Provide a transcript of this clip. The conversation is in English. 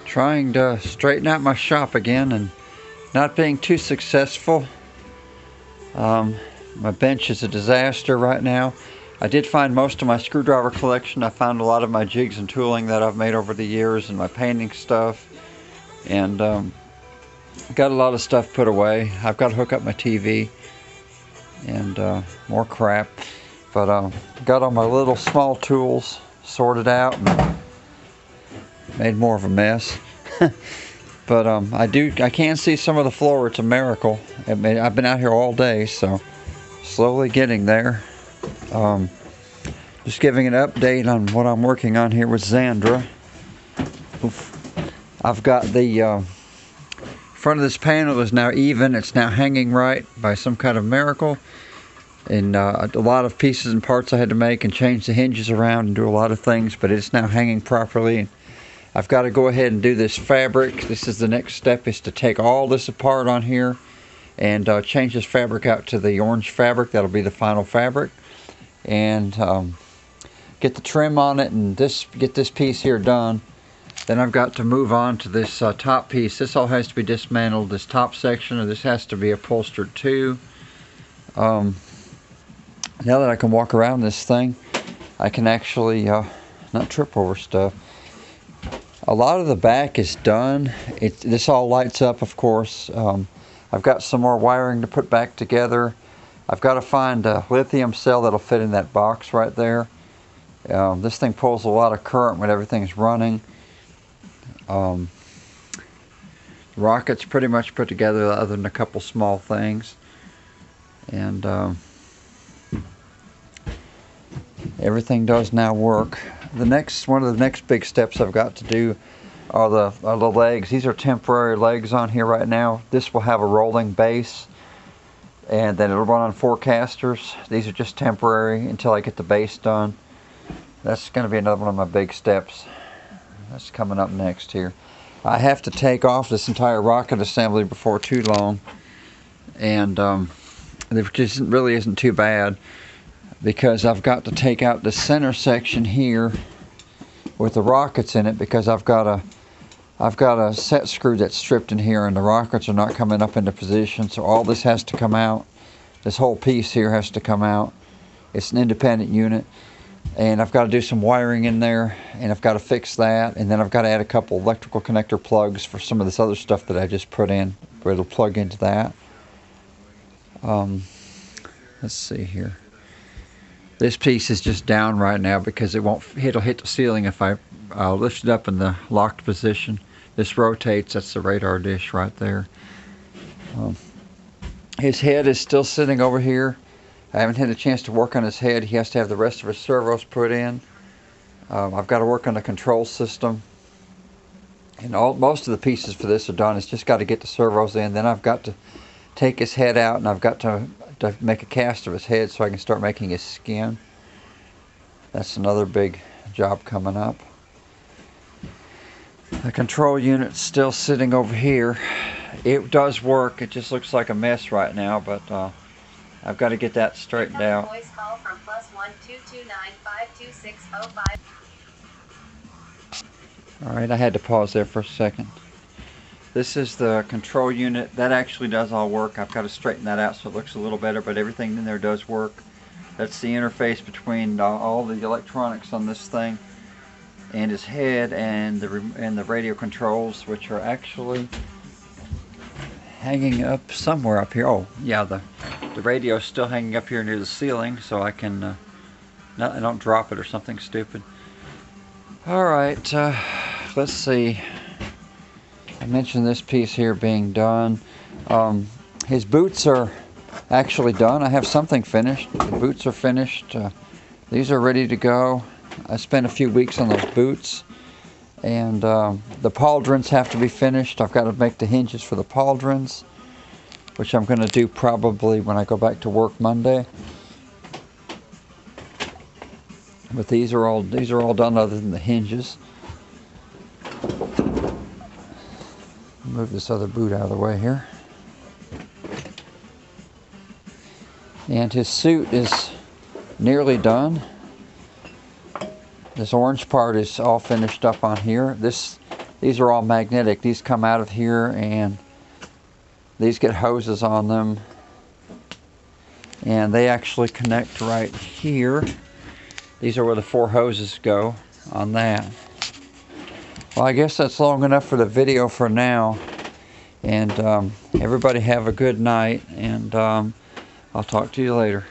Trying to straighten out my shop again and not being too successful. My bench is a disaster right now. I did find most of my screwdriver collection. I found a lot of my jigs and tooling that I've made over the years and my painting stuff. And got a lot of stuff put away. I've got to hook up my TV and more crap. But got all my little small tools sorted out and made more of a mess. But I can see some of the floor. It's a miracle. I've been out here all day, so slowly getting there. Just giving an update on what I'm working on here with Zandra. I've got the front of this panel is now even. It's now hanging right by some kind of miracle. And a lot of pieces and parts I had to make and change the hinges around and do a lot of things, but it's now hanging properly. I've got to go ahead and do this fabric. This is the next step, is to take all this apart on here and change this fabric out to the orange fabric. That'll be the final fabric. And get the trim on it and get this piece here done. Then I've got to move on to this top piece. This all has to be dismantled. This top section, or this has to be upholstered too. Now that I can walk around this thing, I can actually not trip over stuff. A lot of the back is done. This all lights up, of course. I've got some more wiring to put back together. I've got to find a lithium cell that'll fit in that box right there. This thing pulls a lot of current when everything's running. Rocket's pretty much put together other than a couple small things. And everything does now work. One of the next big steps I've got to do are the legs. These are temporary legs on here right now. This will have a rolling base, and then it'll run on 4 casters. These are just temporary until I get the base done. That's going to be another one of my big steps. That's coming up next here. I have to take off this entire rocket assembly before too long, and it just really isn't too bad, because I've got to take out the center section here with the rockets in it, because I've got a set screw that's stripped in here and the rockets are not coming up into position, so all this has to come out. This whole piece here has to come out. It's an independent unit, and I've got to do some wiring in there, and I've got to fix that, and then I've got to add a couple electrical connector plugs for some of this other stuff that I just put in, where it'll plug into that. Let's see here. This piece is just down right now because it'll hit the ceiling if I lift it up in the locked position. This rotates. That's the radar dish right there. His head is still sitting over here. I haven't had a chance to work on his head. He has to have the rest of his servos put in. I've got to work on the control system. And most of the pieces for this are done. It's just got to get the servos in. Then I've got to take his head out, and I've got to make a cast of his head so I can start making his skin. That's another big job coming up. The control unit's still sitting over here. It does work. It just looks like a mess right now, but I've got to get that straightened out. Voice call from +122952605. Alright, I had to pause there for a second. This is the control unit. That actually does all work. I've got to straighten that out so it looks a little better, but everything in there does work. That's the interface between all the electronics on this thing and his head and the radio controls, which are actually hanging up somewhere up here. Oh, yeah, the radio is still hanging up here near the ceiling, so I can I don't drop it or something stupid. Alright, let's see. I mentioned this piece here being done. His boots are actually done. I have something finished. The boots are finished. These are ready to go. I spent a few weeks on those boots. And the pauldrons have to be finished. I've got to make the hinges for the pauldrons, which I'm going to do probably when I go back to work Monday. But these are all done other than the hinges. Move this other boot out of the way here. And his suit is nearly done. This orange part is all finished up on here. This these are all magnetic. These come out of here and these get hoses on them. And they actually connect right here. These are where the 4 hoses go on that. Well, I guess that's long enough for the video for now. And everybody have a good night. And I'll talk to you later.